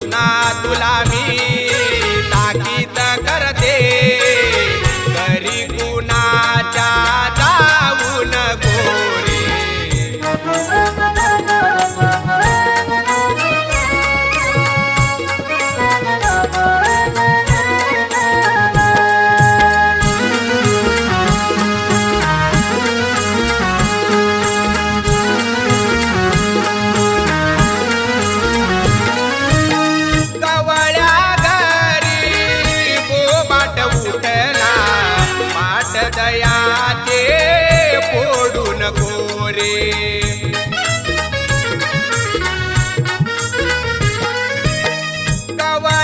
ना तुला मी ताकीद करते, घरी कुणाच्या जाऊ नको रे. दयाचे फोडू नको रे. कवळ्या